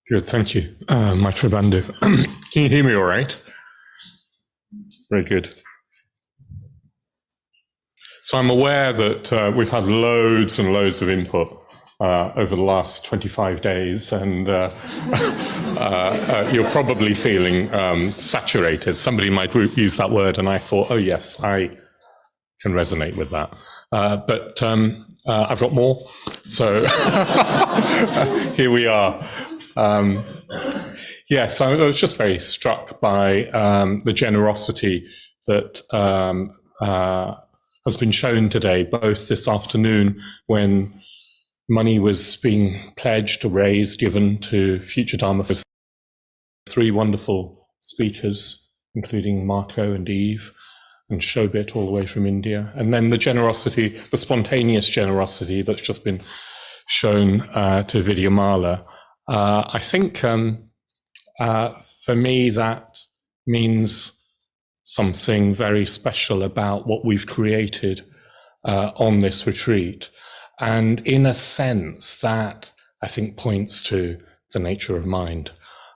Good, thank you, Maitrabandhu. Can you hear me all right? Very good. So I'm aware that we've had loads and loads of input over the last 25 days, and you're probably feeling saturated. Somebody in my group used that word, and I thought, oh yes, I can resonate with that. But I've got more, so here we are. Yes, I was just very struck by the generosity that has been shown today, both this afternoon when money was being pledged or raised, given to future Dharma for three wonderful speakers, including Marco and Eve and Shobit all the way from India. And then the generosity, the spontaneous generosity that's just been shown to Vidyamala. I think for me that means something very special about what we've created on this retreat. And in a sense, that I think points to the nature of mind,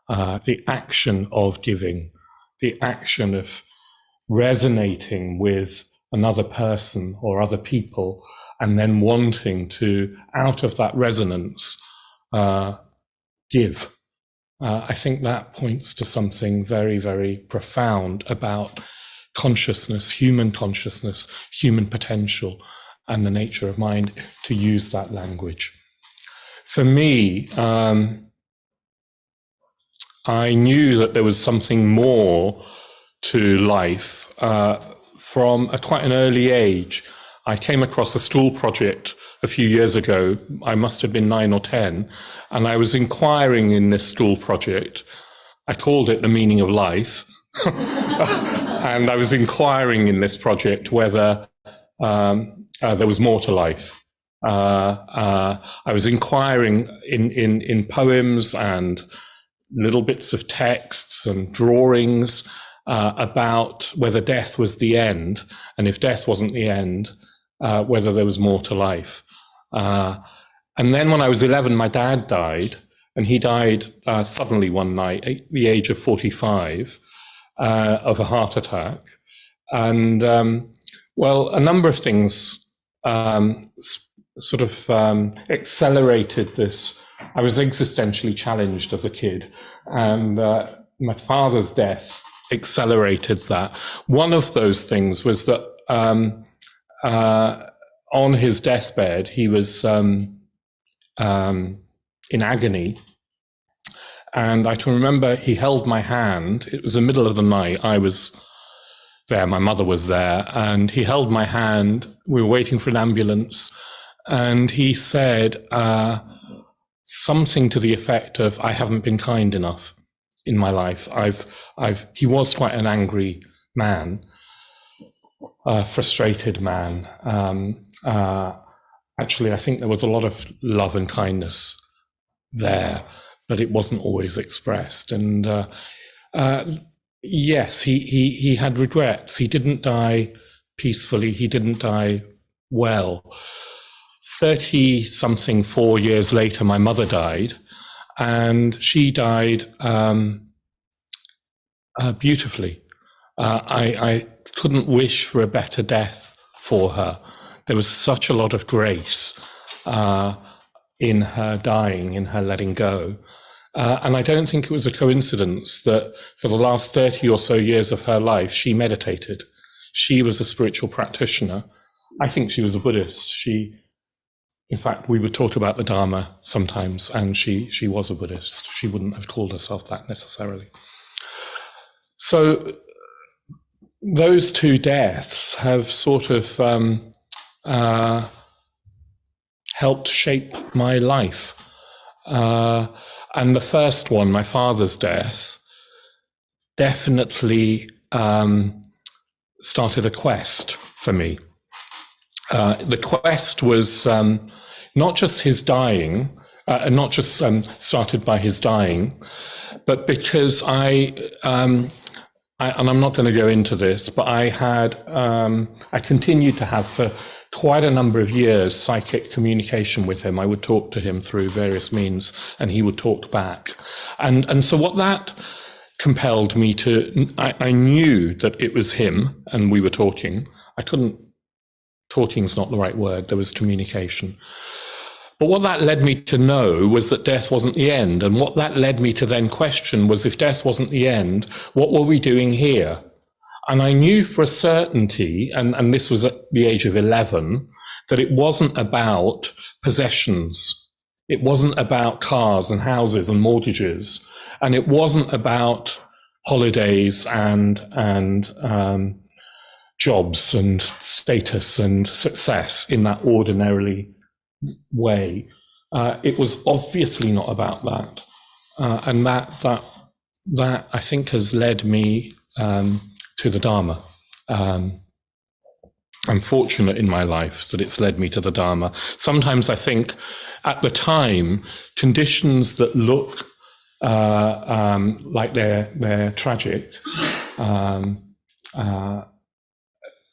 the action of giving, the action of resonating with another person or other people, and then wanting to, out of that resonance, give. I think that points to something very, very profound about consciousness, human potential, and the nature of mind, to use that language. For me, I knew that there was something more to life from quite an early age. I came across a stool project a few years ago. I must have been 9 or 10, and I was inquiring in this stool project. I called it The Meaning of Life. And I was inquiring in this project whether there was more to life. I was inquiring in poems and little bits of texts and drawings about whether death was the end, and if death wasn't the end, whether there was more to life. And then when I was 11, my dad died, and he died suddenly one night at the age of 45 of a heart attack. And well, a number of things sort of accelerated this. I was existentially challenged as a kid, and my father's death accelerated that. One of those things was that on his deathbed, he was in agony. And I can remember he held my hand. It was the middle of the night. I was there, my mother was there, and he held my hand. We were waiting for an ambulance, and he said something to the effect of, "I haven't been kind enough in my life. He was quite an angry man, frustrated man. Actually, I think there was a lot of love and kindness there, but it wasn't always expressed. And yes, he had regrets. He didn't die peacefully. He didn't die well. 30-something, 4 years later, my mother died, and she died beautifully. I couldn't wish for a better death for her. There was such a lot of grace in her dying, in her letting go. And I don't think it was a coincidence that for the last 30 or so years of her life, she meditated. She was a spiritual practitioner. I think she was a Buddhist. In fact, we would talk about the Dharma sometimes, and she was a Buddhist. She wouldn't have called herself that necessarily. So those two deaths have sort of helped shape my life. And the first one, my father's death, definitely started a quest for me. The quest was not just his dying, not just started by his dying, but because I and I'm not going to go into this, but I continued to have for quite a number of years psychic communication with him. I would talk to him through various means, and he would talk back. And so what that compelled me to, I knew that it was him, and we were talking. Talking's not the right word, there was communication. But what that led me to know was that death wasn't the end. And what that led me to then question was, if death wasn't the end, what were we doing here? And I knew for a certainty, and this was at the age of 11, that it wasn't about possessions. It wasn't about cars and houses and mortgages. And it wasn't about holidays and jobs and status and success in that ordinarily way. It was obviously not about that. And that I think has led me to the Dharma. I'm fortunate in my life that it's led me to the Dharma. Sometimes I think at the time, conditions that look like they're tragic,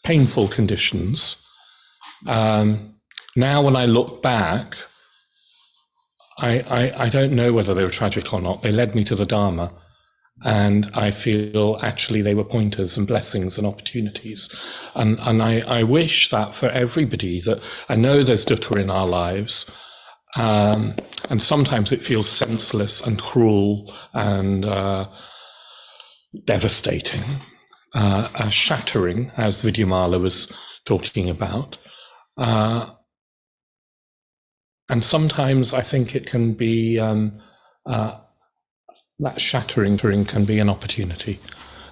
painful conditions, now when I look back, I don't know whether they were tragic or not. They led me to the Dharma. And I feel actually they were pointers and blessings and opportunities. And I wish that for everybody, that I know there's dukkha in our lives, and sometimes it feels senseless and cruel and devastating, shattering, as Vidyamala was talking about. And sometimes I think it can be that shattering can be an opportunity.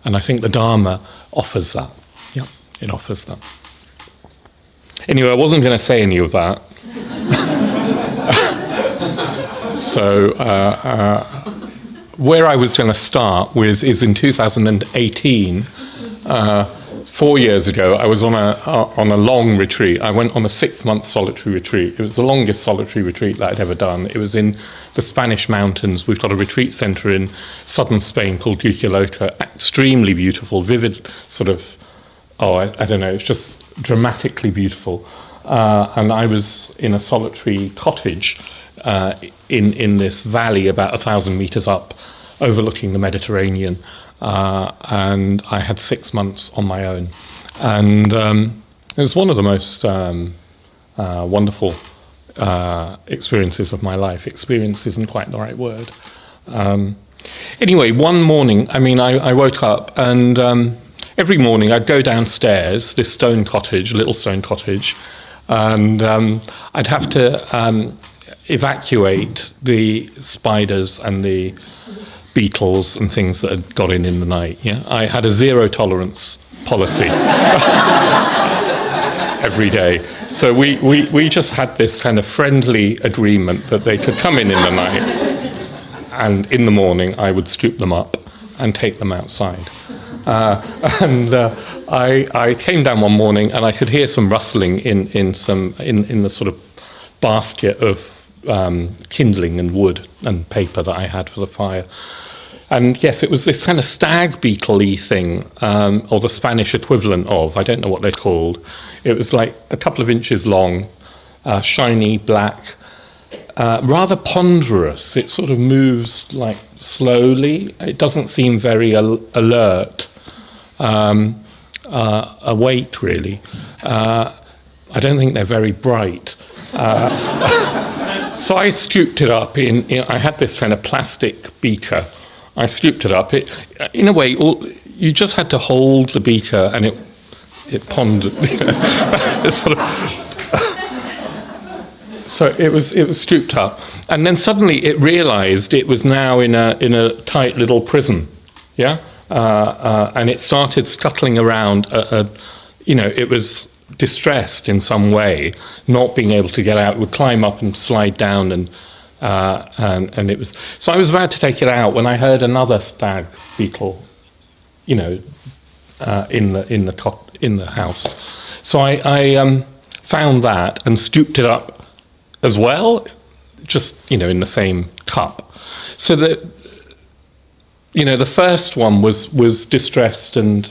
And I think the Dharma offers that. Yeah, it offers that. Anyway, I wasn't going to say any of that. So where I was going to start with is in 2018, 4 years ago, I was on a long retreat. I went on a 6-month solitary retreat. It was the longest solitary retreat that I'd ever done. It was in the Spanish mountains. We've got a retreat center in southern Spain called Yogachara. Extremely beautiful, vivid, sort of, I don't know, it's just dramatically beautiful. And I was in a solitary cottage in this valley about 1,000 meters up, overlooking the Mediterranean. And I had 6 months on my own. And it was one of the most wonderful experiences of my life. Experience isn't quite the right word. Anyway, one morning, I woke up, and every morning I'd go downstairs, this little stone cottage, and I'd have to evacuate the spiders and the beetles and things that had got in the night. Yeah, I had a zero tolerance policy every day. So we just had this kind of friendly agreement that they could come in the night, and in the morning I would scoop them up and take them outside. I came down one morning and I could hear some rustling in the sort of basket of kindling and wood and paper that I had for the fire. And yes, it was this kind of stag beetle-y thing, or the Spanish equivalent of, I don't know what they're called. It was like a couple of inches long, shiny, black, rather ponderous. It sort of moves like slowly. It doesn't seem very alert, awake really. I don't think they're very bright. So I scooped it up I had this kind of plastic beaker. I scooped it up. In a way, you just had to hold the beaker and it pondered. So it was scooped up, and then suddenly it realised it was now in a tight little prison, yeah, and it started scuttling around. It was distressed in some way, not being able to get out. It would climb up and slide down, and it was. So I was about to take it out when I heard another stag beetle, in the house. So I found that and scooped it up as well, just in the same cup, so that the first one was distressed and,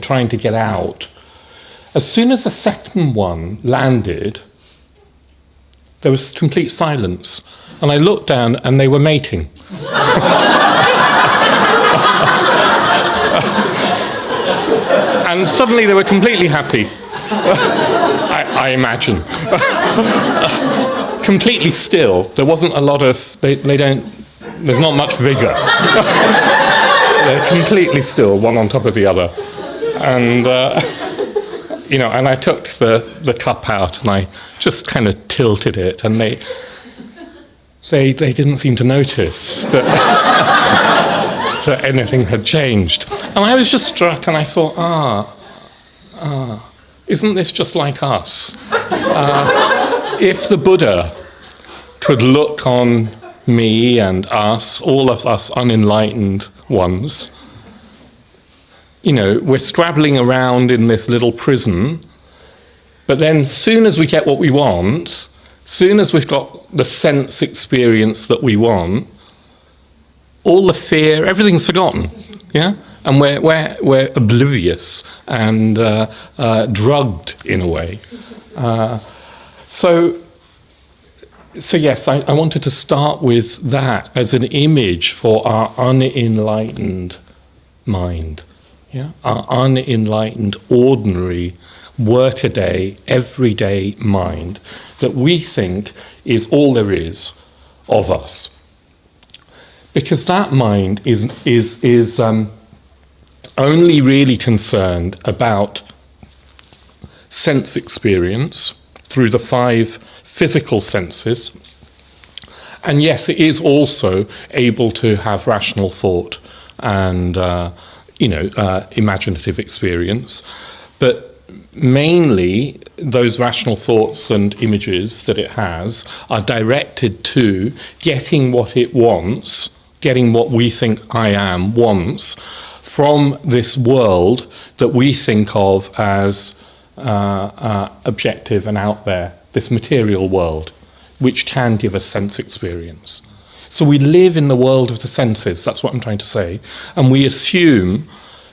trying to get out. As soon as the second one landed, there was complete silence. And I looked down and they were mating. And suddenly they were completely happy. I imagine. Completely still. There wasn't a lot of, there's not much vigor. They're completely still, one on top of the other. And, and I took the cup out and I just kind of tilted it, and they didn't seem to notice that, that anything had changed. And I was just struck and I thought, isn't this just like us? If the Buddha could look on me and us, all of us unenlightened ones, we're scrabbling around in this little prison, but then soon as we get what we want, soon as we've got the sense experience that we want, all the fear, everything's forgotten, yeah? And we're oblivious and drugged in a way. So yes, I wanted to start with that as an image for our unenlightened mind. Yeah? Our unenlightened, ordinary, workaday, everyday mind that we think is all there is of us. Because that mind is only really concerned about sense experience through the 5 physical senses. And yes, it is also able to have rational thought and imaginative experience, but mainly those rational thoughts and images that it has are directed to getting what it wants, getting what we think I am wants from this world that we think of as objective and out there, this material world, which can give us sense experience. So we live in the world of the senses, that's what I'm trying to say, and we assume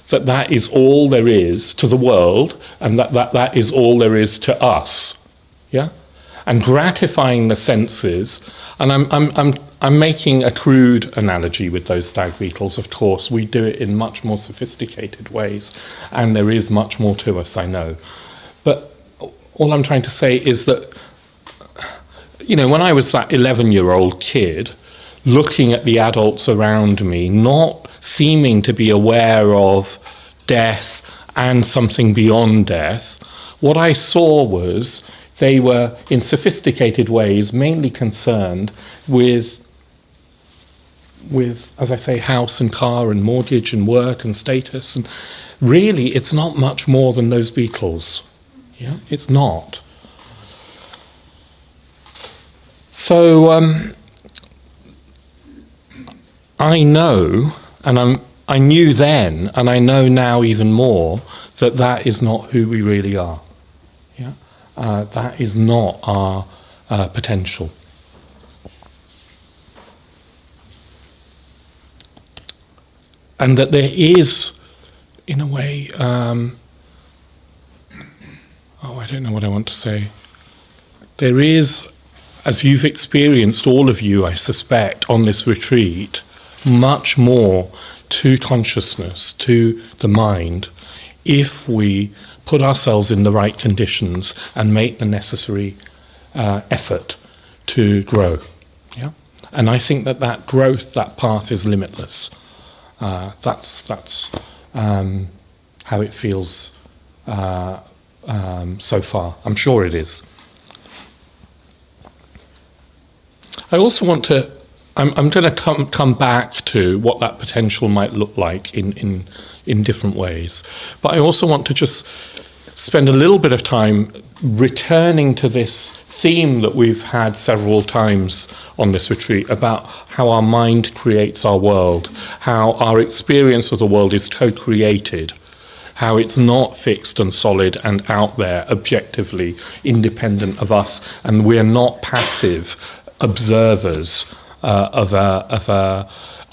that that is all there is to the world, and that is all there is to us, yeah? And gratifying the senses, and I'm making a crude analogy with those stag beetles. Of course, we do it in much more sophisticated ways, and there is much more to us, I know. But all I'm trying to say is that, when I was that 11-year-old kid, looking at the adults around me, not seeming to be aware of death and something beyond death, what I saw was they were, in sophisticated ways, mainly concerned with, as I say, house and car and mortgage and work and status. And really, it's not much more than those beetles. Yeah, it's not. So I know, and I knew then, and I know now even more, that that is not who we really are. Yeah, that is not our potential. And that there is, in a way, I don't know what I want to say. There is, as you've experienced, all of you, I suspect, on this retreat, much more to consciousness, to the mind, if we put ourselves in the right conditions and make the necessary effort to grow. Yeah? And I think that growth, that path is limitless. That's how it feels so far. I'm sure it is. I also want to, I'm going to come back to what that potential might look like in different ways. But I also want to just spend a little bit of time returning to this theme that we've had several times on this retreat about how our mind creates our world, how our experience of the world is co-created, how it's not fixed and solid and out there, objectively independent of us, and we're not passive observers of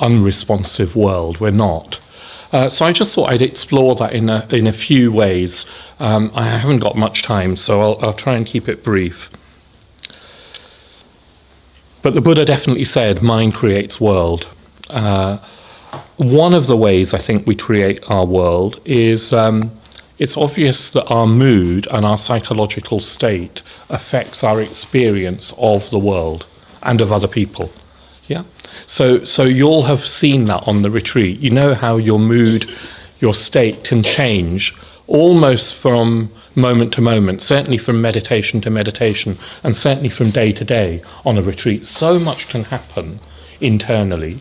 unresponsive world. We're not. So I just thought I'd explore that in a few ways. I haven't got much time, so I'll try and keep it brief. But the Buddha definitely said, mind creates world. One of the ways I think we create our world is it's obvious that our mood and our psychological state affects our experience of the world and of other people. Yeah. So you'll have seen that on the retreat. You know how your mood, your state can change almost from moment to moment, certainly from meditation to meditation, and certainly from day to day on a retreat. So much can happen internally,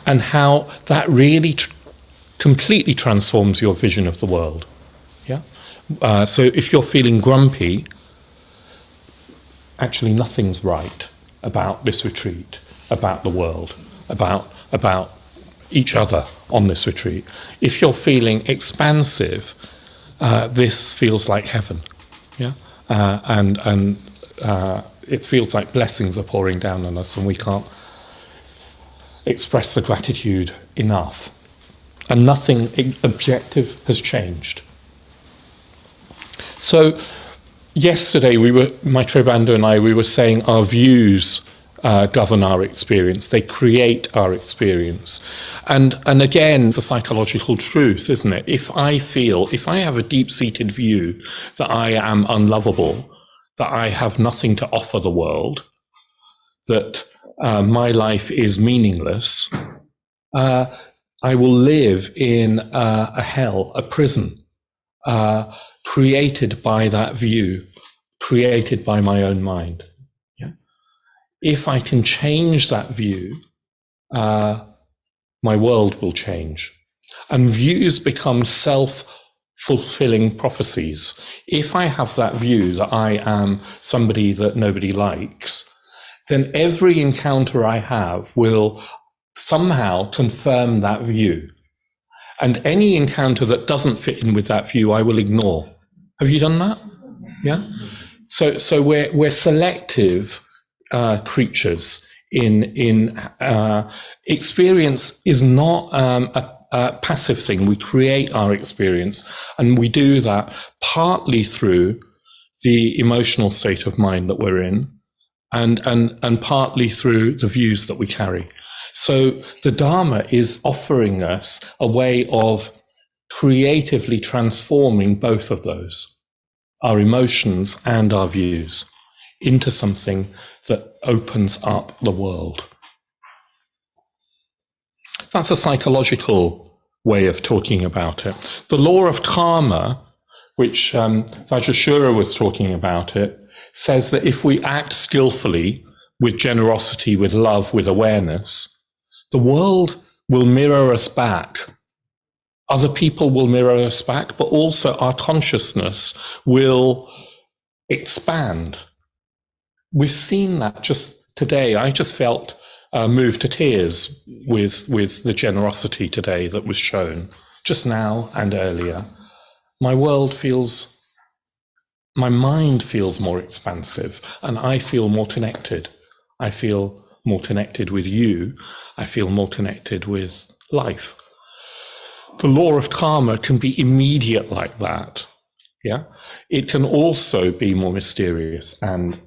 and how that really completely transforms your vision of the world. Yeah. So if you're feeling grumpy, actually nothing's right about this retreat, about the world, about each other on this retreat. If you're feeling expansive, this feels like heaven, yeah, and it feels like blessings are pouring down on us, and we can't express the gratitude enough. And nothing objective has changed. So yesterday Maitreya Bandhu and I were saying our views govern our experience. They create our experience. And again, it's a psychological truth, isn't it? If I have a deep-seated view that I am unlovable, that I have nothing to offer the world, that my life is meaningless, I will live in a hell, a prison, created by that view, created by my own mind. If I can change that view, my world will change. And views become self-fulfilling prophecies. If I have that view that I am somebody that nobody likes, then every encounter I have will somehow confirm that view. And any encounter that doesn't fit in with that view, I will ignore. Have you done that? Yeah? So we're selective creatures in experience is not a passive thing. We create our experience, and we do that partly through the emotional state of mind that we're in, and partly through the views that we carry. So the Dharma is offering us a way of creatively transforming both of those, our emotions and our views, into something that opens up the world. That's a psychological way of talking about it. The law of karma, which Vajrashura was talking about it, says that if we act skillfully, with generosity, with love, with awareness, the world will mirror us back. Other people will mirror us back, but also our consciousness will expand. We've seen that just today. I just felt moved to tears with the generosity today that was shown, just now and earlier. My mind feels more expansive, and I feel more connected. I feel more connected with you. I feel more connected with life. The law of karma can be immediate like that. Yeah, it can also be more mysterious and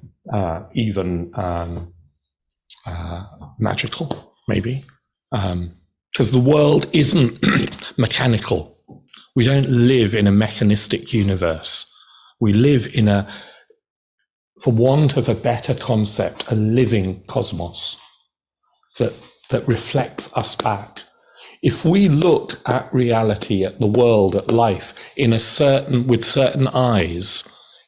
even magical, maybe, because the world isn't mechanical. We don't live in a mechanistic universe. We live in for want of a better concept, a living cosmos that reflects us back. If we look at reality, at the world, at life with certain eyes,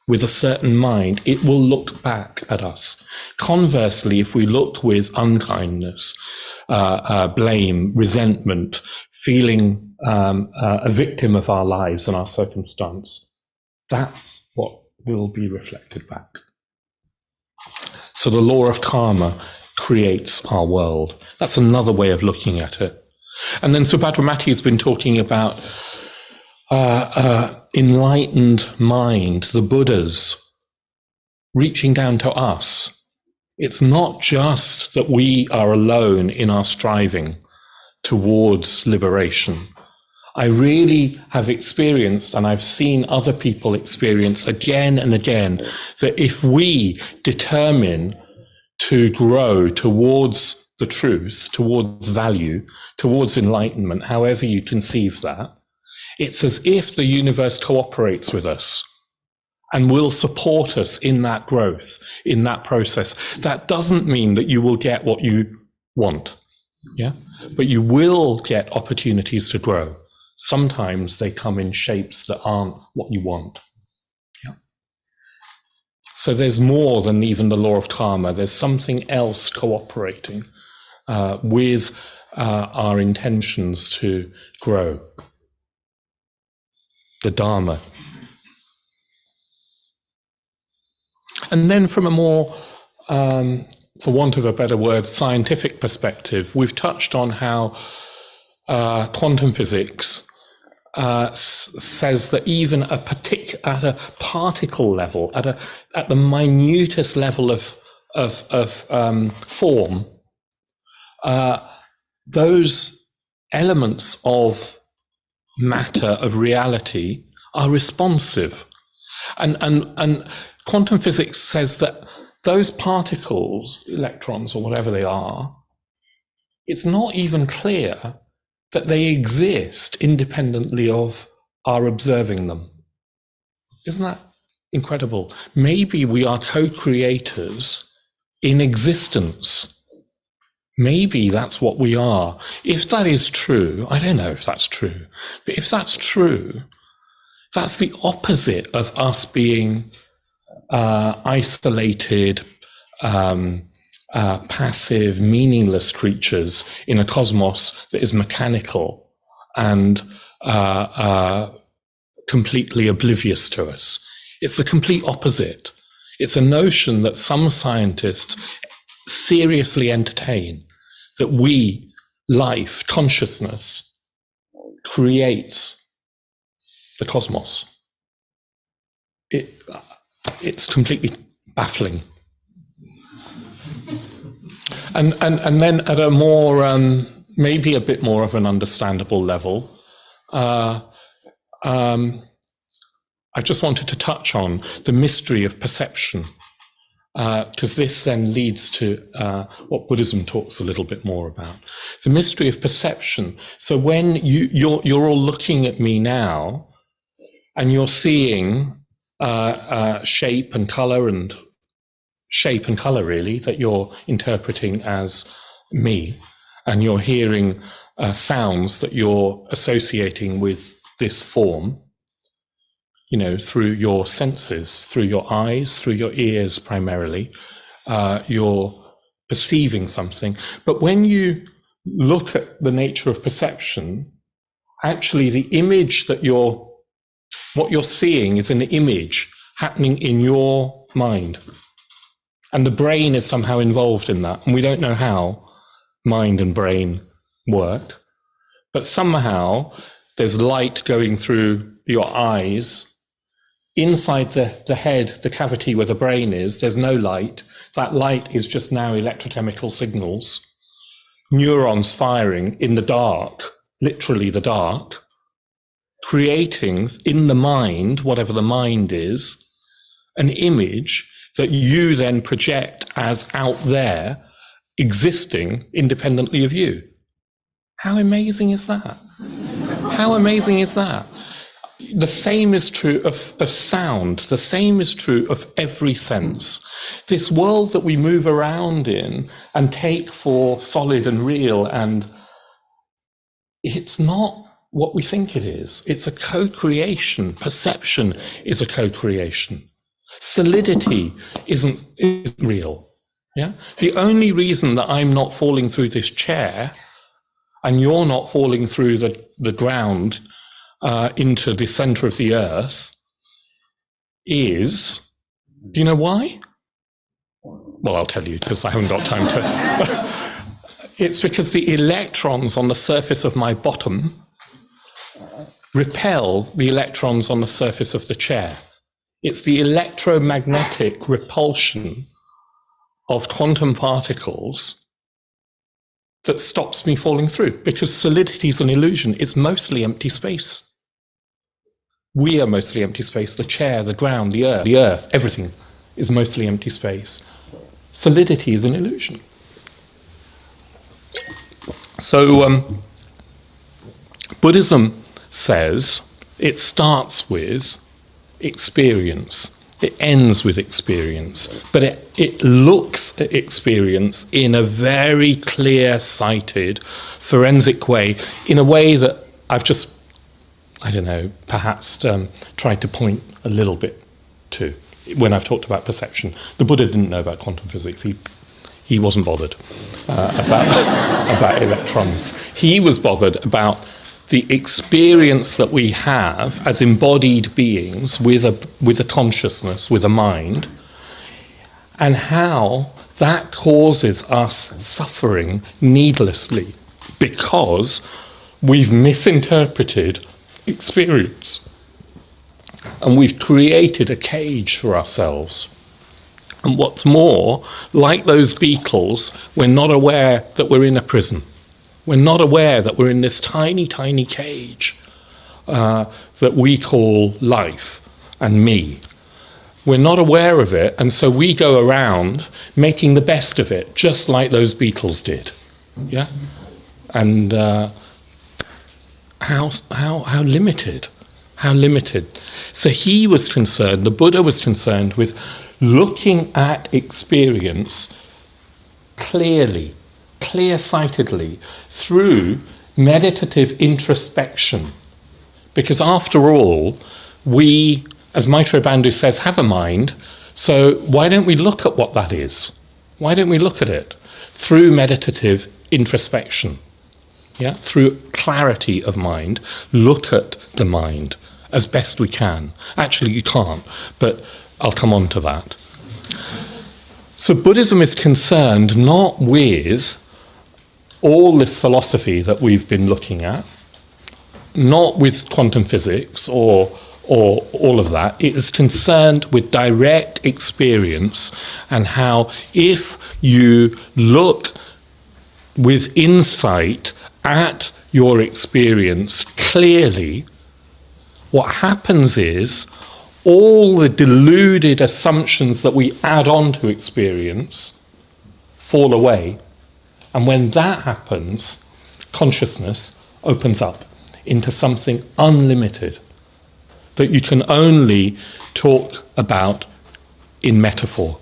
with a certain mind, it will look back at us. Conversely, if we look with unkindness, blame, resentment, feeling a victim of our lives and our circumstance, that's what will be reflected back. So the law of karma creates our world. That's another way of looking at it. And then Subhadramati has been talking about enlightened mind, the Buddhas, reaching down to us. It's not just that we are alone in our striving, towards liberation. I really have experienced, and I've seen other people experience again and again, that if we determine to grow towards the truth, towards value, towards enlightenment, however you conceive that, it's as if the universe cooperates with us and will support us in that growth, in that process. That doesn't mean that you will get what you want, yeah? But you will get opportunities to grow. Sometimes they come in shapes that aren't what you want. Yeah. So there's more than even the law of karma. There's something else cooperating with our intentions to grow. The dharma. And then from a more, for want of a better word, scientific perspective, we've touched on how quantum physics says that even at a particle level, at the minutest level of form, those elements of matter, of reality, are responsive, and quantum physics says that those particles, electrons or whatever they are, it's not even clear that they exist independently of our observing them. Isn't that incredible? Maybe we are co-creators in existence. Maybe that's what we are. If that is true, I don't know if that's true, but if that's true, that's the opposite of us being isolated, passive, meaningless creatures in a cosmos that is mechanical and completely oblivious to us. It's the complete opposite. It's a notion that some scientists seriously entertain, that we, life, consciousness, creates the cosmos. It's completely baffling. And then at a more, maybe a bit more of an understandable level, I just wanted to touch on the mystery of perception, because this then leads to what Buddhism talks a little bit more about. The mystery of perception. So when you're all looking at me now, and you're seeing shape and color really, that you're interpreting as me, and you're hearing sounds that you're associating with this form, you know, through your senses, through your eyes, through your ears primarily, you're perceiving something. But when you look at the nature of perception, actually the image that what you're seeing is an image happening in your mind. And the brain is somehow involved in that. And we don't know how mind and brain work. But somehow there's light going through your eyes. Inside the head, the cavity where the brain is, there's no light. That light is just now electrochemical signals. Neurons firing in the dark, literally the dark, creating in the mind, whatever the mind is, an image that you then project as out there, existing independently of you. How amazing is that? How amazing is that? The same is true of sound. The same is true of every sense. This world that we move around in and take for solid and real, and it's not what we think it is. It's a co-creation. Perception is a co-creation. Solidity isn't real. Yeah. The only reason that I'm not falling through this chair and you're not falling through the ground into the center of the earth is, do you know why? Well, I'll tell you because I haven't got time to. It's because the electrons on the surface of my bottom repel the electrons on the surface of the chair. It's the electromagnetic repulsion of quantum particles that stops me falling through, because solidity is an illusion. It's mostly empty space. We are mostly empty space. The chair, the ground, the earth, everything is mostly empty space. Solidity is an illusion. So Buddhism says it starts with experience. It ends with experience, but it looks at experience in a very clear-sighted, forensic way, in a way that I've just, I don't know, perhaps tried to point a little bit to when I've talked about perception. The Buddha didn't know about quantum physics. He wasn't bothered about electrons. He was bothered about the experience that we have as embodied beings with a consciousness, with a mind, and how that causes us suffering needlessly because we've misinterpreted experience and we've created a cage for ourselves. And what's more, like those beetles, we're not aware that we're in a prison. We're not aware that we're in this tiny, tiny cage that we call life and me. We're not aware of it, and so we go around making the best of it, just like those beetles did. Yeah? And how limited. How limited. So he was concerned, the Buddha was concerned with looking at experience clearly, clear-sightedly, through meditative introspection. Because after all, we, as Maitreya Bandhu says, have a mind, so why don't we look at what that is? Why don't we look at it through meditative introspection? Yeah? Through clarity of mind, look at the mind as best we can. Actually, you can't, but I'll come on to that. So Buddhism is concerned not with all this philosophy that we've been looking at, not with quantum physics or all of that. It is concerned with direct experience and how if you look with insight at your experience clearly, what happens is all the deluded assumptions that we add on to experience fall away. And when that happens, consciousness opens up into something unlimited that you can only talk about in metaphor.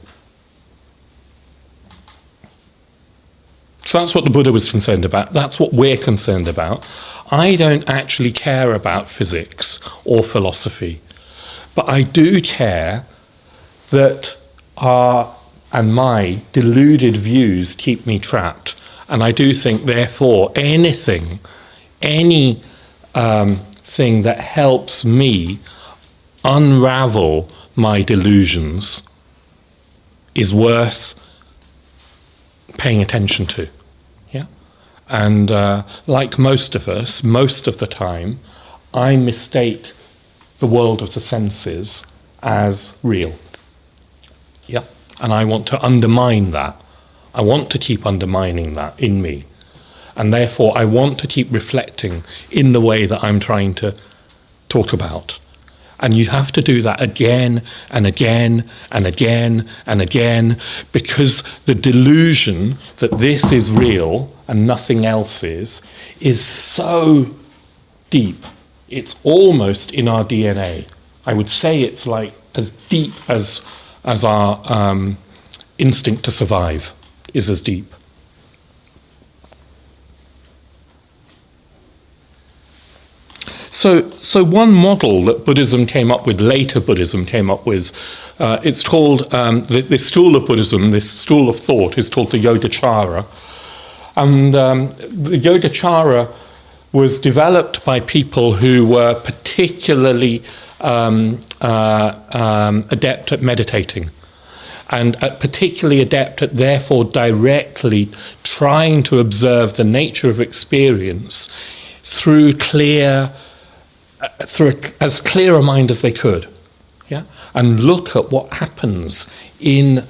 So that's what the Buddha was concerned about. That's what we're concerned about. I don't actually care about physics or philosophy, but I do care that our and my deluded views keep me trapped. And I do think, therefore, anything that helps me unravel my delusions is worth paying attention to. Yeah? And like most of us, most of the time, I mistake the world of the senses as real. Yeah? And I want to undermine that. I want to keep undermining that in me. And therefore, I want to keep reflecting in the way that I'm trying to talk about. And you have to do that again and again and again and again, because the delusion that this is real and nothing else is so deep. It's almost in our DNA. I would say it's like as deep as our instinct to survive is as deep. So one model that Buddhism came up with, later Buddhism came up with, it's called, this school of Buddhism, this school of thought is called the Yogachara. And the Yogachara was developed by people who were particularly adept at meditating, and particularly adept at therefore directly trying to observe the nature of experience through as clear a mind as they could, yeah, and look at what happens in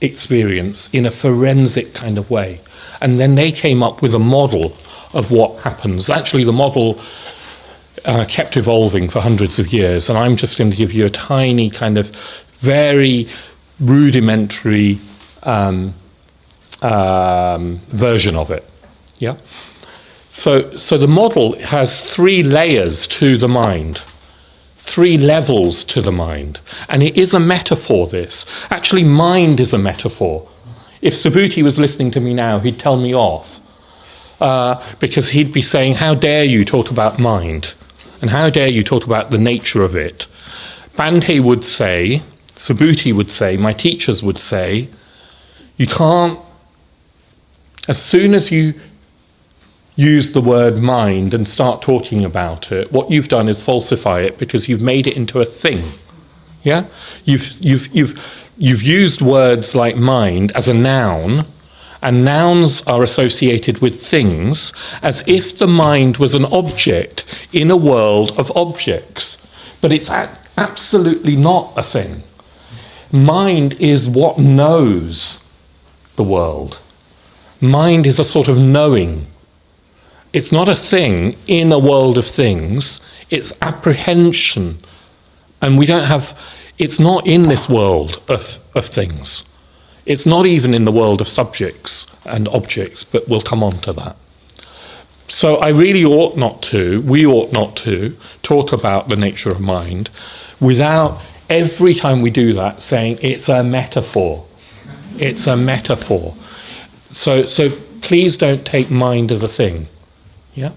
experience in a forensic kind of way. And then they came up with a model of what happens. Actually, the model kept evolving for hundreds of years, and I'm just going to give you a tiny kind of very rudimentary version of it. Yeah. So the model has 3 layers to the mind, 3 levels to the mind, and it is a metaphor. This actually, mind is a metaphor. If Subhuti was listening to me now, he'd tell me off because he'd be saying, "How dare you talk about mind, and how dare you talk about the nature of it?" Bhante would say, Subhuti would say, my teachers would say, you can't. As soon as you use the word mind and start talking about it, what you've done is falsify it because you've made it into a thing. Yeah? You've used words like mind as a noun, and nouns are associated with things as if the mind was an object in a world of objects. But it's absolutely not a thing. Mind is what knows the world. Mind is a sort of knowing. It's not a thing in a world of things, it's apprehension. And it's not in this world of things. It's not even in the world of subjects and objects, but we'll come on to that. So we ought not to talk about the nature of mind without every time we do that saying it's a metaphor. It's a metaphor. So please don't take mind as a thing. Yeah,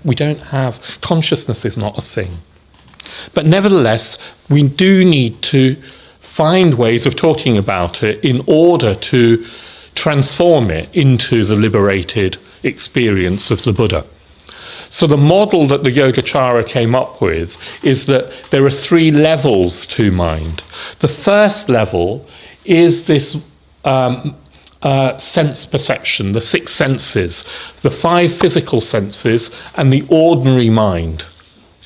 consciousness is not a thing. But nevertheless, we do need to find ways of talking about it in order to transform it into the liberated experience of the Buddha. So the model that the Yogachara came up with is that there are 3 levels to mind. The first level is this sense perception, the 6 senses, the 5 physical senses, and the ordinary mind,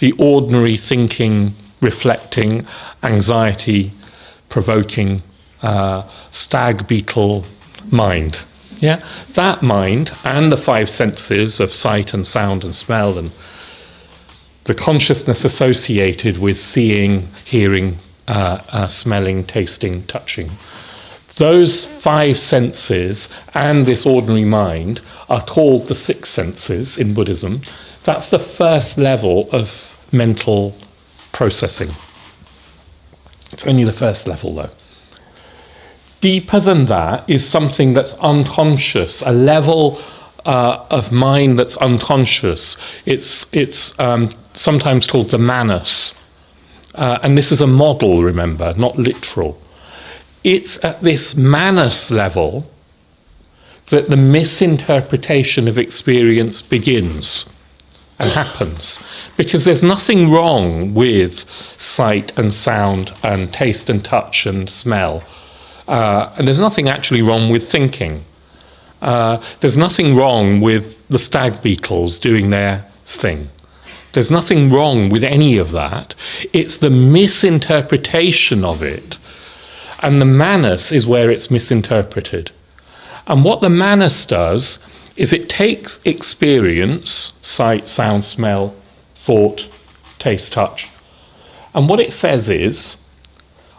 the ordinary thinking, reflecting, anxiety, provoking, stag, beetle mind. Yeah, that mind and the 5 senses of sight and sound and smell and the consciousness associated with seeing, hearing, smelling, tasting, touching. Those 5 senses and this ordinary mind are called the 6 senses in Buddhism. That's the first level of mental processing. It's only the first level, though. Deeper than that is something that's unconscious, a level of mind that's unconscious. It's sometimes called the manas. And this is a model, remember, not literal. It's at this manas level that the misinterpretation of experience begins and happens. Because there's nothing wrong with sight and sound and taste and touch and smell. And there's nothing actually wrong with thinking. There's nothing wrong with the stag beetles doing their thing. There's nothing wrong with any of that. It's the misinterpretation of it. And the manas is where it's misinterpreted. And what the manas does is it takes experience, sight, sound, smell, thought, taste, touch, and what it says is,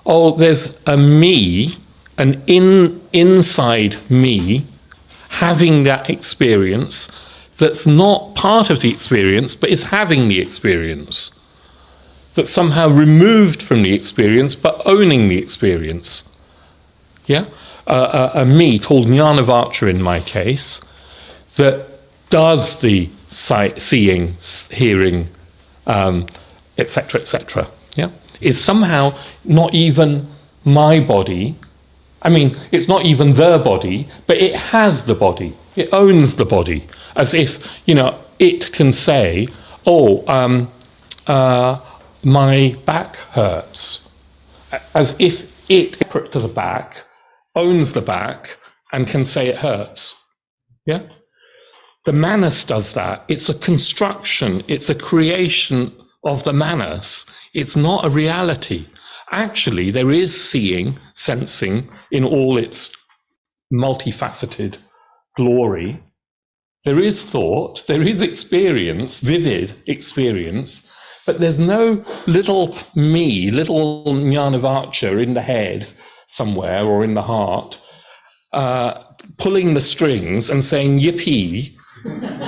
oh, there's a me, an inside me, having that experience that's not part of the experience, but is having the experience. That's somehow removed from the experience, but owning the experience. Yeah? A me called Jnanavaca in my case, that does the sight, seeing, hearing, etc., etc. Yeah? Is somehow not even my body. I mean, it's not even the body, but it has the body. It owns the body. As if, it can say, my back hurts. As if it, separate to the back, owns the back and can say it hurts. Yeah? The manas does that. It's a construction. It's a creation of the manas. It's not a reality. Actually, there is seeing, sensing in all its multifaceted glory. There is thought, there is experience, vivid experience, but there's no little me, little Jnanavaca in the head somewhere or in the heart, pulling the strings and saying yippee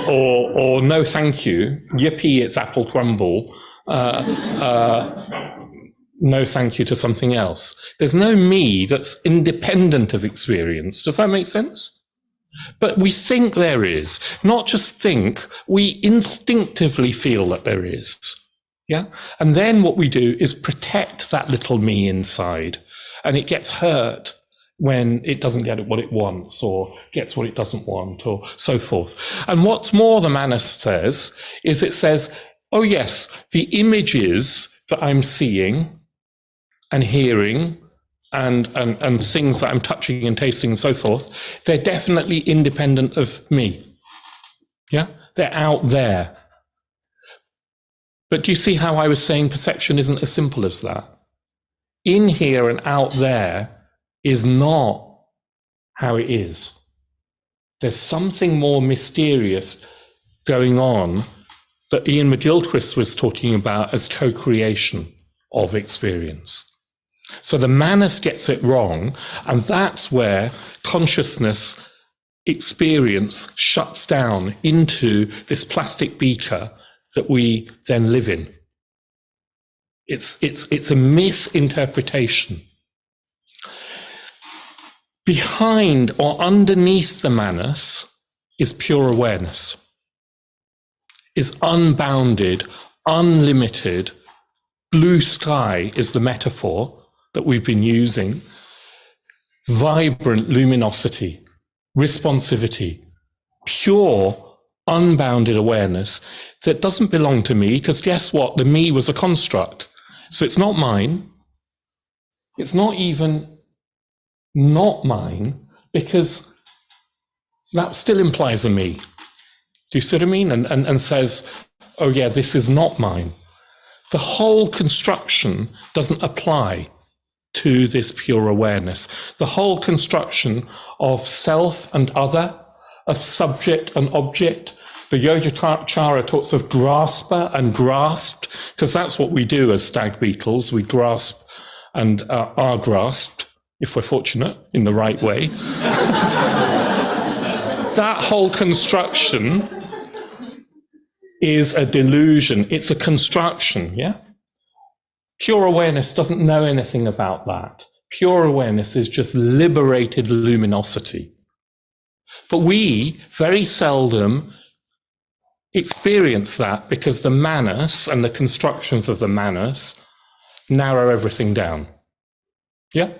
or no thank you, yippee, it's apple crumble, no thank you to something else. There's no me that's independent of experience. Does that make sense? But we think there is, not just think, we instinctively feel that there is. Yeah. And then what we do is protect that little me inside, and it gets hurt when it doesn't get what it wants or gets what it doesn't want or so forth. And what's more, the Manas says, is it says, oh yes, the images that I'm seeing and hearing and things that I'm touching and tasting and so forth, they're definitely independent of me. Yeah, they're out there. But do you see how I was saying perception isn't as simple as that? In here and out there is not how it is. There's something more mysterious going on that Ian McGilchrist was talking about as co-creation of experience. So the Manas gets it wrong, and that's where consciousness experience shuts down into this plastic beaker that we then live in. It's a misinterpretation. Behind or underneath the Manas is pure awareness, is unbounded, unlimited. Blue sky is the metaphor that we've been using. Vibrant luminosity, responsivity, pure, unbounded awareness that doesn't belong to me, because guess what? The me was a construct. So it's not mine. It's not even not mine, because that still implies a me. Do you see what I mean? And says, oh yeah, this is not mine. The whole construction doesn't apply to this pure awareness. The whole construction of self and other, of subject and object. The Yogachara talks of grasper and grasped, because that's what we do as stag beetles. We grasp and are grasped, if we're fortunate, in the right way. That whole construction is a delusion. It's a construction, yeah? Pure awareness doesn't know anything about that. Pure awareness is just liberated luminosity. But we very seldom experience that because the Manas and the constructions of the Manas narrow everything down. Yeah?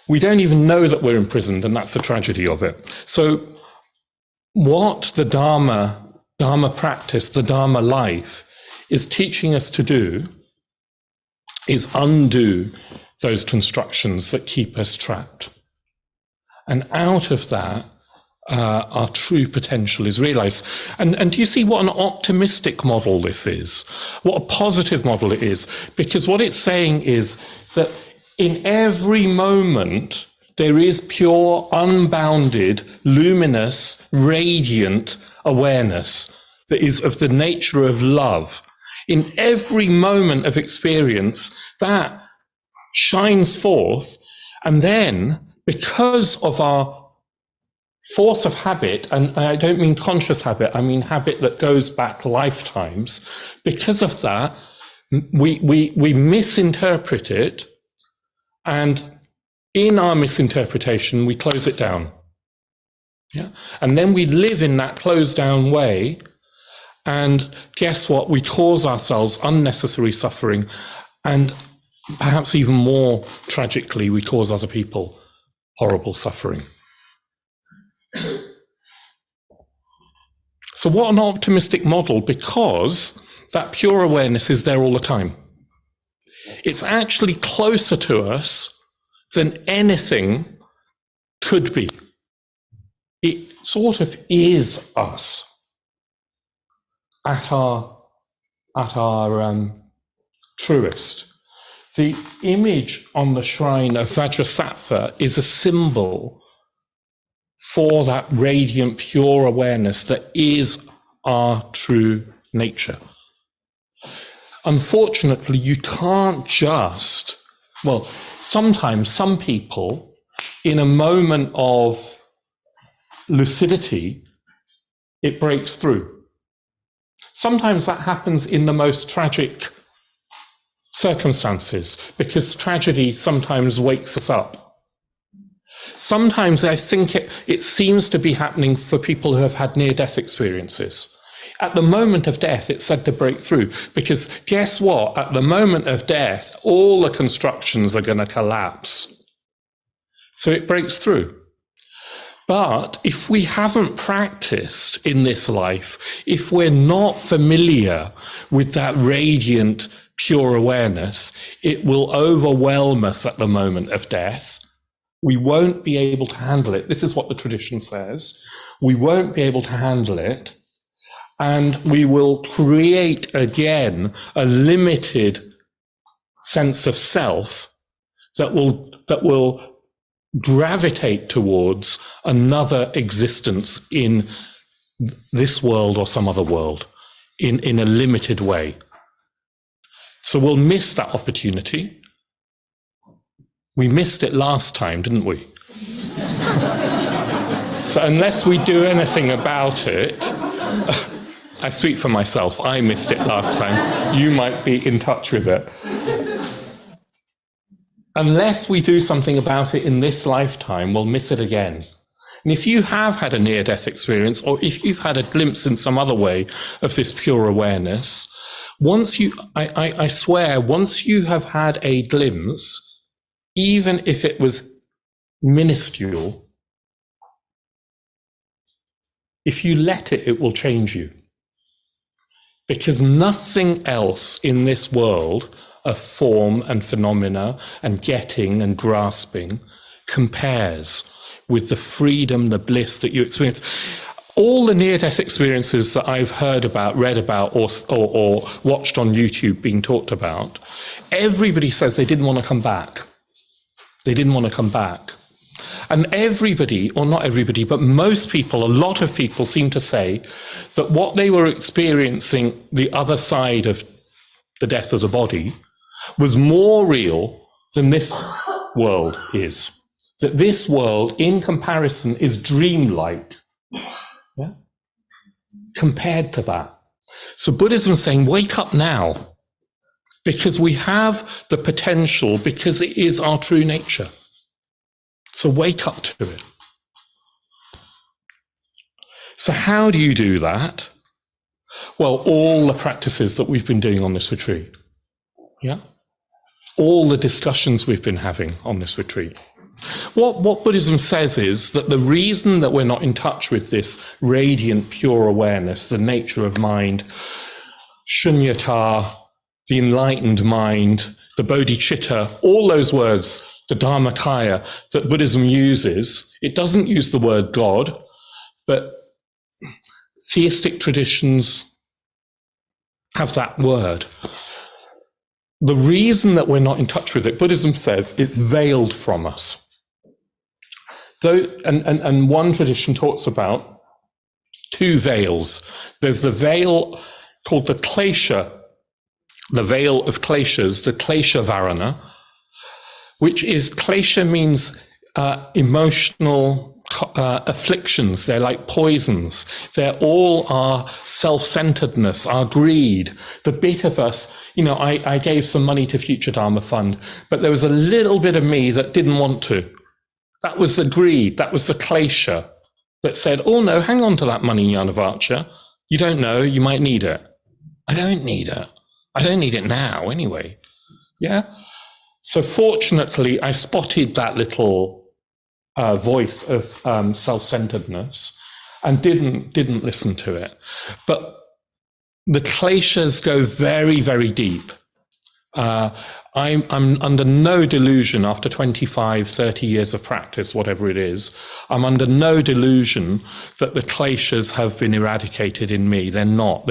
We don't even know that we're imprisoned, and that's the tragedy of it. So what the Dharma practice, the Dharma life is teaching us to do is undo those constructions that keep us trapped. And out of that, our true potential is realized. And do you see what an optimistic model this is? What a positive model it is? Because what it's saying is that in every moment, there is pure, unbounded, luminous, radiant awareness that is of the nature of love. In every moment of experience, that shines forth. And then, because of our force of habit, and I don't mean conscious habit, I mean habit that goes back lifetimes, because of that, we misinterpret it, and in our misinterpretation, we close it down. Yeah? And then we live in that closed down way, and guess what? We cause ourselves unnecessary suffering, and perhaps even more tragically, we cause other people horrible suffering. So what an optimistic model, because that pure awareness is there all the time. It's actually closer to us than anything could be. It sort of is us at our truest. The image on the shrine of Vajrasattva is a symbol for that radiant, pure awareness that is our true nature. Unfortunately, you can't just, well, sometimes some people, in a moment of lucidity, it breaks through. Sometimes that happens in the most tragic circumstances, because tragedy sometimes wakes us up. Sometimes I think it seems to be happening for people who have had near-death experiences. At the moment of death, it's said to break through, because guess what? At the moment of death, all the constructions are going to collapse. So it breaks through. But if we haven't practiced in this life, if we're not familiar with that radiant, pure awareness, it will overwhelm us at the moment of death. We won't be able to handle it. This is what the tradition says. We won't be able to handle it. And we will create again a limited sense of self that will gravitate towards another existence in this world or some other world in a limited way. So we'll miss that opportunity. We missed it last time, didn't we? So unless we do anything about it, I speak for myself, I missed it last time. You might be in touch with it. Unless we do something about it in this lifetime, we'll miss it again. And if you have had a near-death experience, or if you've had a glimpse in some other way of this pure awareness, I swear, once you have had a glimpse, even if it was minuscule, if you let it, it will change you. Because nothing else in this world of form and phenomena and getting and grasping compares with the freedom, the bliss that you experience. All the near-death experiences that I've heard about, read about, or watched on YouTube being talked about, everybody says they didn't want to come back. They didn't want to come back. And everybody, or not everybody, but most people, a lot of people seem to say that what they were experiencing the other side of the death of the body was more real than this world is. That this world, in comparison, is dreamlike, yeah? Compared to that. So Buddhism is saying, wake up now, because we have the potential, because it is our true nature. So wake up to it. So how do you do that? Well, all the practices that we've been doing on this retreat. Yeah? All the discussions we've been having on this retreat. What Buddhism says is that the reason that we're not in touch with this radiant, pure awareness, the nature of mind, shunyata, the enlightened mind, the bodhicitta, all those words, the dharmakaya that Buddhism uses, it doesn't use the word God, but theistic traditions have that word. The reason that we're not in touch with it, Buddhism says, it's veiled from us. And one tradition talks about two veils. There's the veil called the klesha, the veil of kleshas, the klesha varana, which is, klesha means emotional afflictions. They're like poisons. They're all our self-centeredness, our greed. The bit of us, I gave some money to Future Dharma Fund, but there was a little bit of me that didn't want to. That was the greed. That was the klesha that said, oh no, hang on to that money, Jnanavaca. You don't know, you might need it. I don't need it. I don't need it now anyway. Yeah? So fortunately, I spotted that little voice of self-centeredness and didn't listen to it. But the kleshas go very, very deep. I'm under no delusion after 25, 30 years of practice, whatever it is. I'm under no delusion that the kleshas have been eradicated in me. They're not.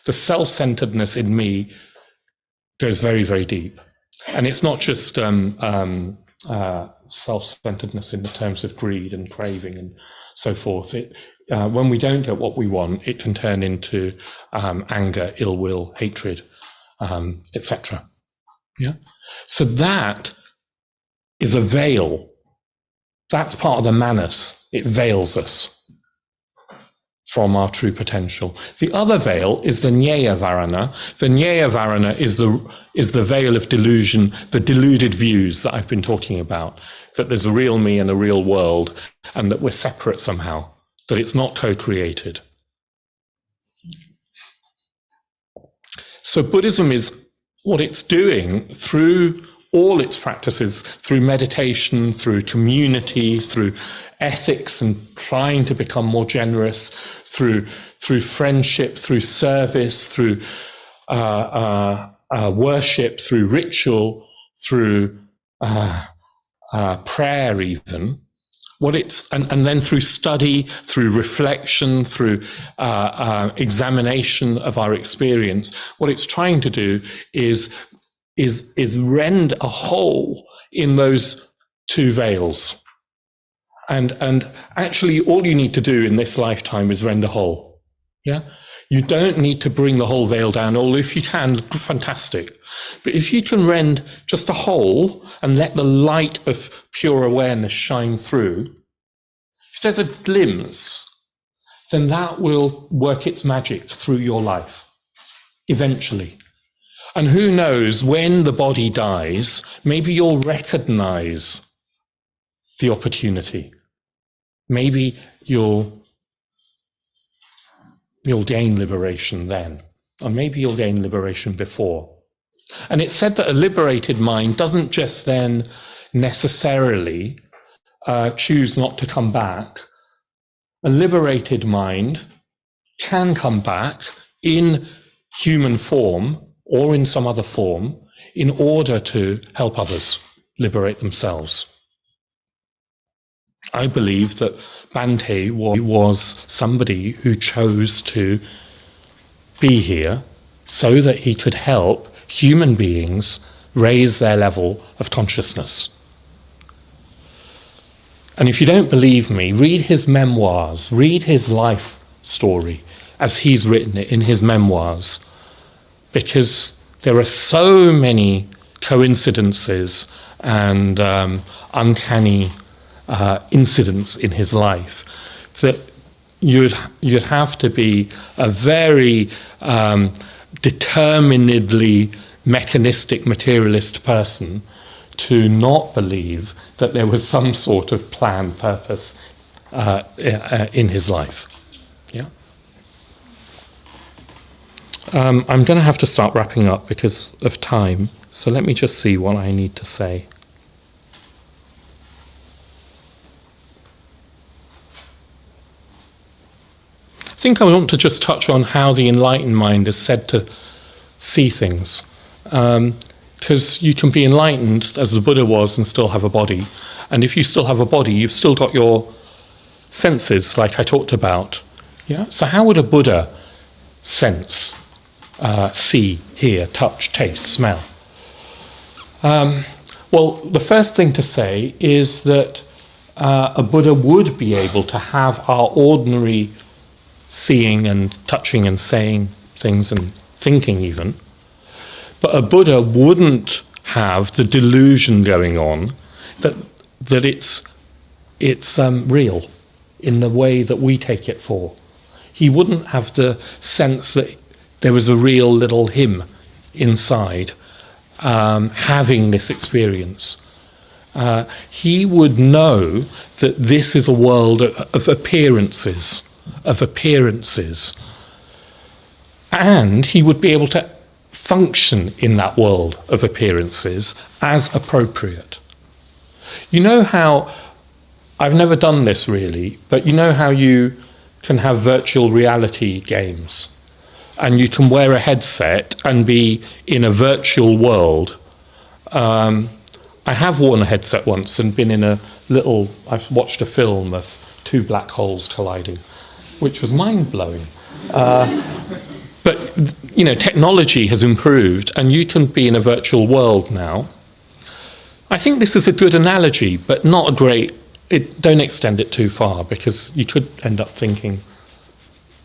The self-centeredness in me goes very, very deep. And it's not just self-centeredness in the terms of greed and craving and so forth. When we don't get what we want, it can turn into anger, ill will, hatred, etc. Yeah. So that is a veil. That's part of the manas. It veils us from our true potential. The other veil is the Jnanavarana. The Jnanavarana is the veil of delusion, the deluded views that I've been talking about, that there's a real me and a real world, and that we're separate somehow, that it's not co-created. So Buddhism is what it's doing through all its practices, through meditation, through community, through ethics and trying to become more generous, through friendship, through service, through worship, through ritual, through prayer even. And then through study, through reflection, through examination of our experience, what it's trying to do is rend a hole in those two veils. And actually all you need to do in this lifetime is rend a hole. Yeah? You don't need to bring the whole veil down, although if you can, fantastic. But if you can rend just a hole and let the light of pure awareness shine through, if there's a glimpse, then that will work its magic through your life, eventually. And who knows, when the body dies, maybe you'll recognize the opportunity. Maybe you'll gain liberation then, or maybe you'll gain liberation before. And it's said that a liberated mind doesn't just then necessarily choose not to come back. A liberated mind can come back in human form or in some other form in order to help others liberate themselves. I believe that Bhante was somebody who chose to be here so that he could help human beings raise their level of consciousness. And if you don't believe me, read his memoirs, read his life story as he's written it in his memoirs, because there are so many coincidences and uncanny incidents in his life that you'd have to be a very determinedly mechanistic materialist person to not believe that there was some sort of planned purpose in his life. Yeah. I'm going to have to start wrapping up because of time, so let me just see what I need to say. I think I want to just touch on how the enlightened mind is said to see things. Because you can be enlightened, as the Buddha was, and still have a body. And if you still have a body, you've still got your senses, like I talked about. Yeah. So how would a Buddha sense, see, hear, touch, taste, smell? Well, the first thing to say is that a Buddha would be able to have our ordinary seeing and touching and saying things and thinking even. But a Buddha wouldn't have the delusion going on that it's real in the way that we take it for. He wouldn't have the sense that there was a real little him inside having this experience. He would know that this is a world of appearances, and he would be able to function in that world of appearances as appropriate. You know how, I've never done this really, but you know how you can have virtual reality games and you can wear a headset and be in a virtual world. I have worn a headset once and been in I've watched a film of two black holes colliding, which was mind-blowing. But, technology has improved and you can be in a virtual world now. I think this is a good analogy, but not a great. Don't extend it too far, because you could end up thinking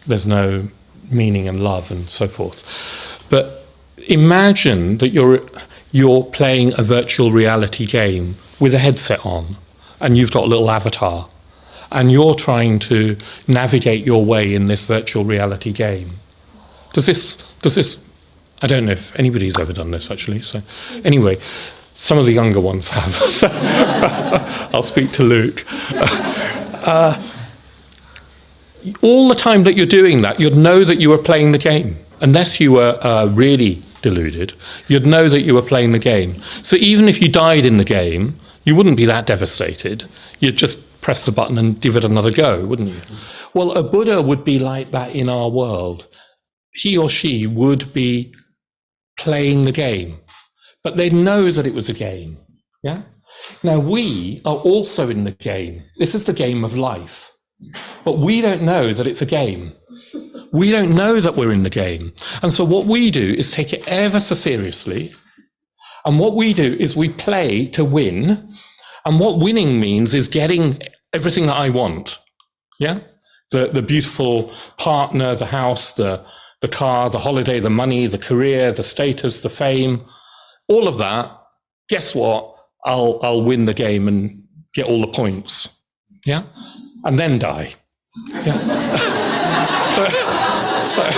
there's no meaning and love and so forth. But imagine that you're playing a virtual reality game with a headset on, and you've got a little avatar, and you're trying to navigate your way in this virtual reality game. Does this? I don't know if anybody's ever done this, actually. So anyway, some of the younger ones have. So I'll speak to Luke. All the time that you're doing that, you'd know that you were playing the game. Unless you were really deluded, you'd know that you were playing the game. So even if you died in the game, you wouldn't be that devastated. You'd just press the button and give it another go, wouldn't you? Well, a Buddha would be like that in our world. He or she would be playing the game, but they'd know that it was a game. Yeah. Now we are also in the game. This is the game of life, but we don't know that it's a game. We don't know that we're in the game. And so what we do is take it ever so seriously. And what we do is we play to win. And what winning means is getting everything that I want. Yeah. The beautiful partner, the house, the car, the holiday, the money, the career, the status, the fame, all of that. Guess what? I'll win the game and get all the points. Yeah. And then die. Yeah. So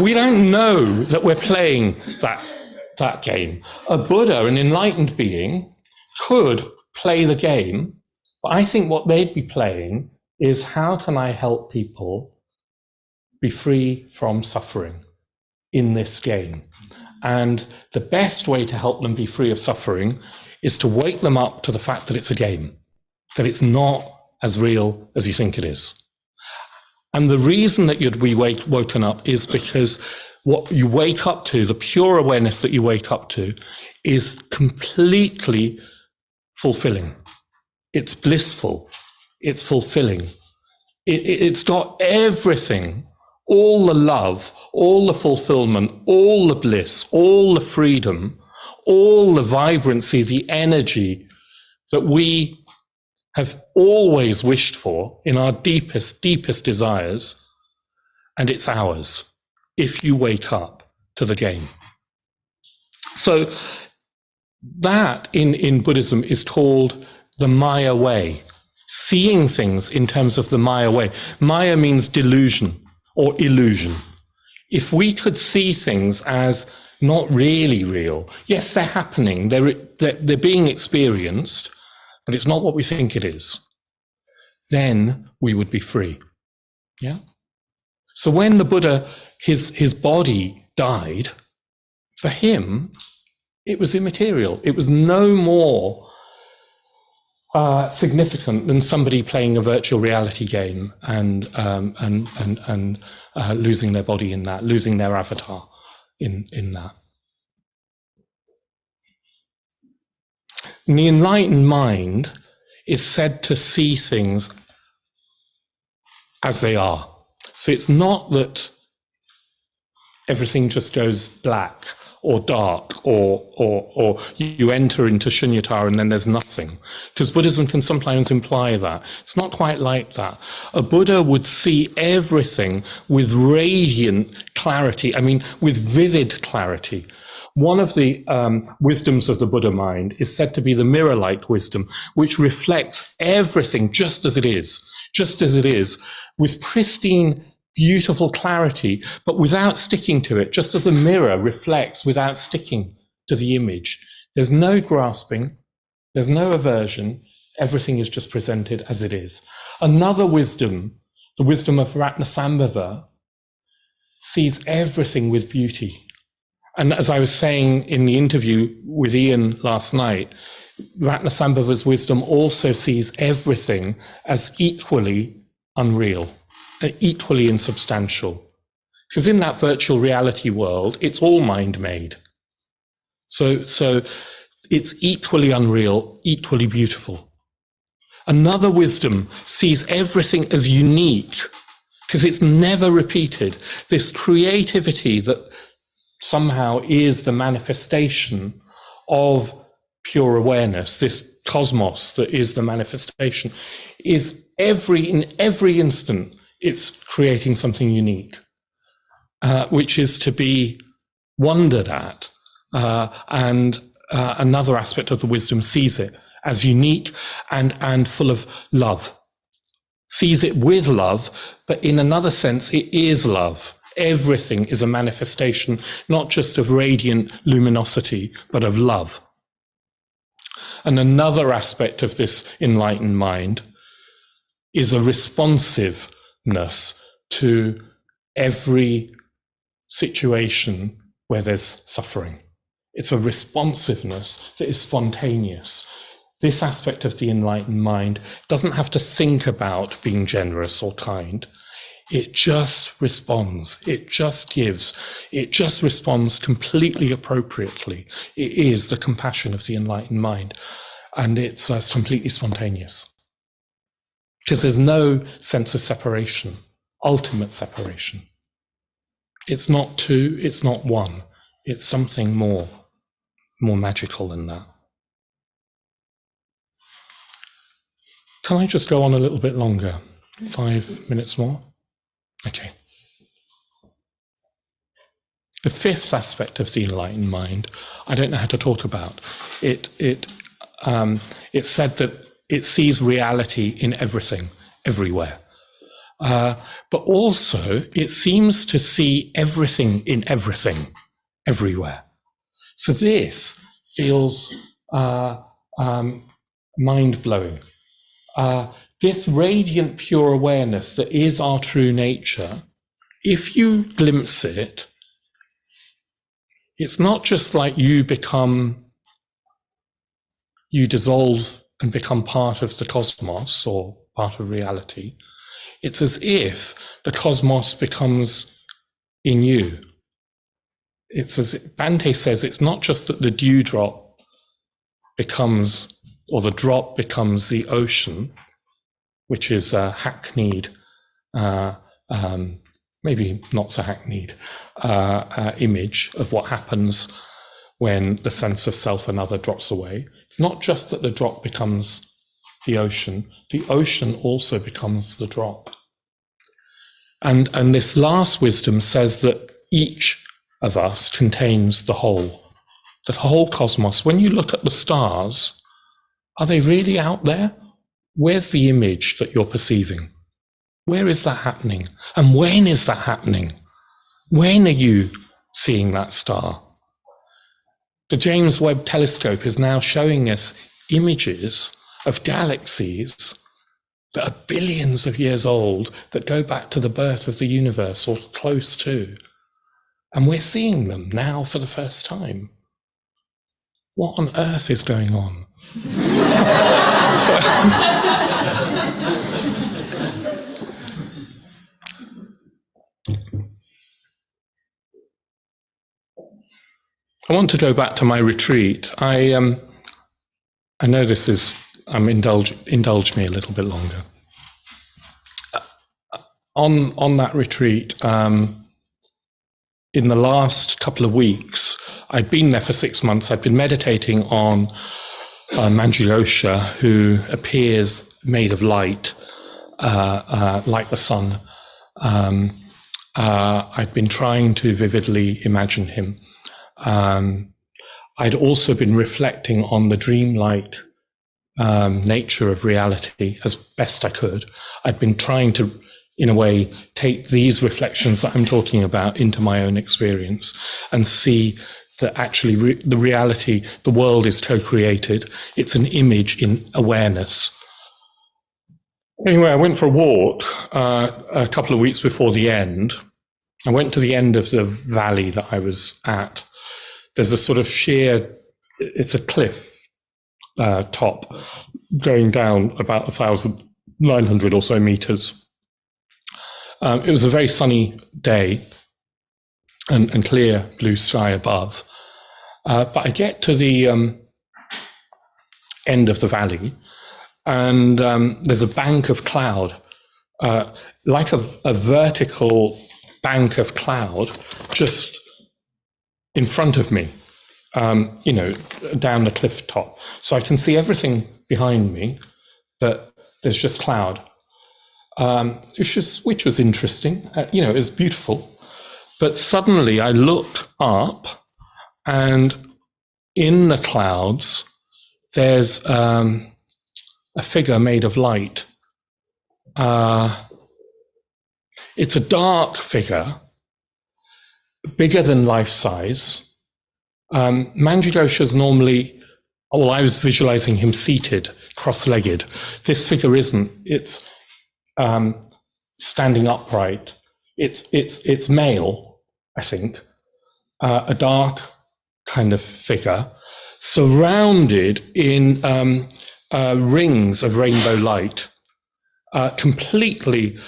we don't know that we're playing that game. A Buddha, an enlightened being, could play the game, but I think what they'd be playing is, how can I help people be free from suffering in this game? And the best way to help them be free of suffering is to wake them up to the fact that it's a game, that it's not as real as you think it is. And the reason that you'd be woken up is because what you wake up to, the pure awareness that you wake up to, is completely fulfilling. It's blissful. It's fulfilling. It's got everything, all the love, all the fulfillment, all the bliss, all the freedom, all the vibrancy, the energy that we have always wished for in our deepest, deepest desires, and it's ours if you wake up to the game. So that in Buddhism is called the Maya way, seeing things in terms of the Maya way. Maya means delusion or illusion. If we could see things as not really real, yes, they're happening, they're being experienced, but it's not what we think it is, then we would be free. Yeah. So when the Buddha, his body died, for him, it was immaterial. It was no more significant than somebody playing a virtual reality game and losing their body in that, losing their avatar in that. And the enlightened mind is said to see things as they are. So it's not that everything just goes black or dark, or you enter into shunyata and then there's nothing. Because Buddhism can sometimes imply that. It's not quite like that. A Buddha would see everything with radiant clarity, with vivid clarity. One of the wisdoms of the Buddha mind is said to be the mirror-like wisdom, which reflects everything just as it is, with pristine, beautiful clarity, but without sticking to it, just as a mirror reflects without sticking to the image. There's no grasping, there's no aversion, everything is just presented as it is. Another wisdom, the wisdom of Ratnasambhava, sees everything with beauty. And as I was saying in the interview with Ian last night, Ratnasambhava's wisdom also sees everything as equally unreal, equally insubstantial. Because in that virtual reality world, it's all mind-made. So it's equally unreal, equally beautiful. Another wisdom sees everything as unique, because it's never repeated. This creativity that somehow is the manifestation of pure awareness, this cosmos that is the manifestation, is in every instant, it's creating something unique, which is to be wondered at. And another aspect of the wisdom sees it as unique and full of love, sees it with love, but in another sense, it is love. Everything is a manifestation, not just of radiant luminosity, but of love. And another aspect of this enlightened mind is a responsiveness to every situation where there's suffering. It's a responsiveness that is spontaneous. This aspect of the enlightened mind doesn't have to think about being generous or kind. It just responds. It just gives. It just responds completely appropriately. It is the compassion of the enlightened mind. And it's completely spontaneous. Because there's no sense of separation, ultimate separation. It's not two, it's not one. It's something more magical than that. Can I just go on a little bit longer? 5 minutes more? Okay. The fifth aspect of the enlightened mind, I don't know how to talk about. It's said that it sees reality in everything, everywhere. But also, it seems to see everything in everything, everywhere. So this feels mind-blowing. This radiant, pure awareness that is our true nature, if you glimpse it, it's not just like you dissolve and become part of the cosmos or part of reality. It's as if the cosmos becomes in you. It's as Bhante says, it's not just that the dewdrop becomes, or the drop becomes the ocean, which is a hackneyed, maybe not so hackneyed, image of what happens when the sense of self and other drops away. It's not just that the drop becomes the ocean also becomes the drop. And this last wisdom says that each of us contains the whole cosmos. When you look at the stars, are they really out there? Where's the image that you're perceiving? Where is that happening? And when is that happening? When are you seeing that star? The James Webb Telescope is now showing us images of galaxies that are billions of years old, that go back to the birth of the universe or close to. And we're seeing them now for the first time. What on earth is going on? I want to go back to my retreat. I know this is, indulge me a little bit longer. On that retreat, in the last couple of weeks, I'd been there for 6 months. I'd been meditating on Manjushri, who appears made of light, like the sun. I'd been trying to vividly imagine him. I'd also been reflecting on the dreamlike nature of reality as best I could. I'd been trying to, in a way, take these reflections that I'm talking about into my own experience and see that actually the reality, the world is co-created. It's an image in awareness. Anyway, I went for a walk a couple of weeks before the end. I went to the end of the valley that I was at. There's a sort of it's a cliff top going down about 1,900 or so meters. It was a very sunny day and clear blue sky above. But I get to the end of the valley, and there's a bank of cloud, like a vertical bank of cloud just in front of me. down the cliff top. So I can see everything behind me, but there's just cloud, which was interesting. It was beautiful. But suddenly I look up, and in the clouds, there's a figure made of light. It's a dark figure, bigger than life size. Manjughosha's normally, I was visualizing him seated, cross-legged. This figure isn't. It's standing upright. It's male, I think. A dark kind of figure, surrounded in rings of rainbow light, completely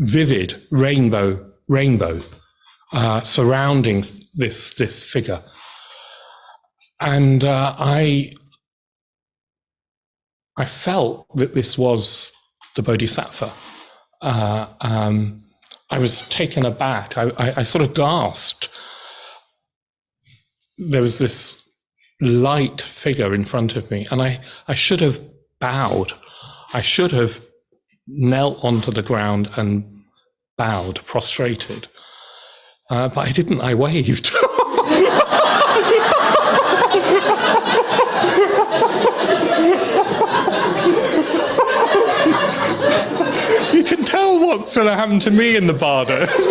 vivid rainbow surrounding this figure. And I felt that this was the Bodhisattva. I was taken aback. I sort of gasped. There was this light figure in front of me, and I should have bowed. I should have knelt onto the ground and bowed, prostrated. But I didn't. I waved. You can tell what's going to happen to me in the Bardas.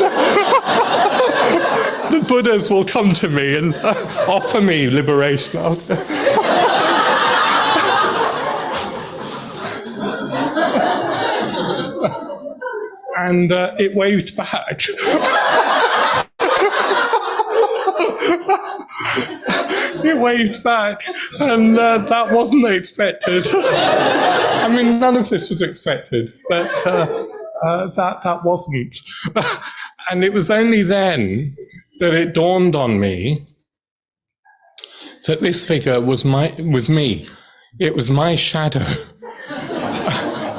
The Buddhas will come to me and offer me liberation. And it waved back. It waved back, and that wasn't expected. I mean, none of this was expected, but that wasn't. And it was only then that it dawned on me that this figure was me. It was my shadow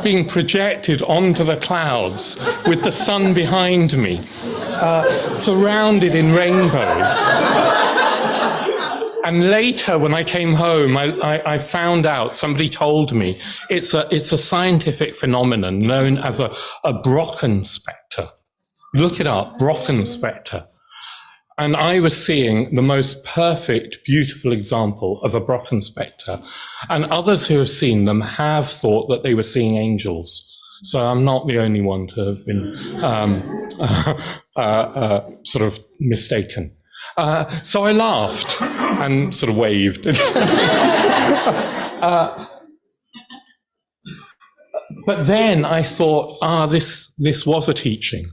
being projected onto the clouds with the sun behind me, surrounded in rainbows. And later, when I came home, I found out, somebody told me, it's a scientific phenomenon known as a Brocken spectre. Look it up, Brocken spectre. And I was seeing the most perfect, beautiful example of a Brocken spectre. And others who have seen them have thought that they were seeing angels. So I'm not the only one to have been sort of mistaken. So I laughed and sort of waved. But then I thought, this was a teaching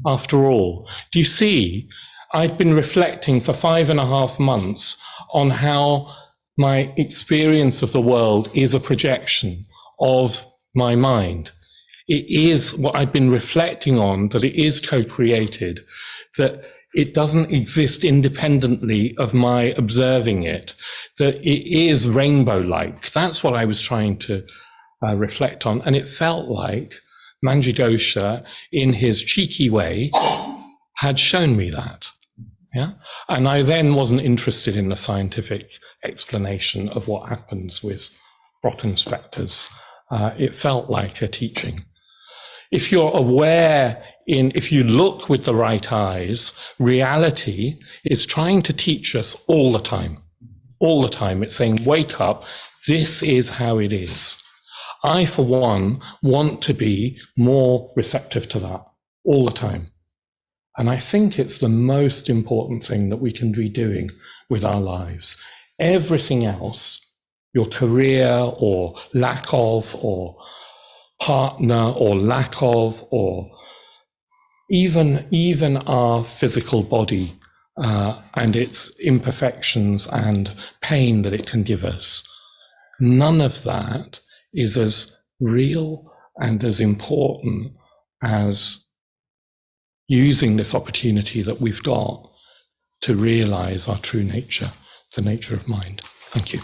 after all. Do you see, I'd been reflecting for 5.5 months on how my experience of the world is a projection of my mind. It is what I've been reflecting on, that it is co-created, that it doesn't exist independently of my observing it, that it is rainbow-like. That's what I was trying to reflect on. And it felt like Manjughosha, in his cheeky way, had shown me that. Yeah? And I then wasn't interested in the scientific explanation of what happens with Brocken spectres. It felt like a teaching. If you're aware if you look with the right eyes, reality is trying to teach us all the time. All the time. It's saying, wake up, this is how it is. I, for one, want to be more receptive to that all the time. And I think it's the most important thing that we can be doing with our lives. Everything else, your career or lack of, or partner or lack of, or even our physical body and its imperfections and pain that it can give us. None of that is as real and as important as using this opportunity that we've got to realize our true nature, the nature of mind. Thank you.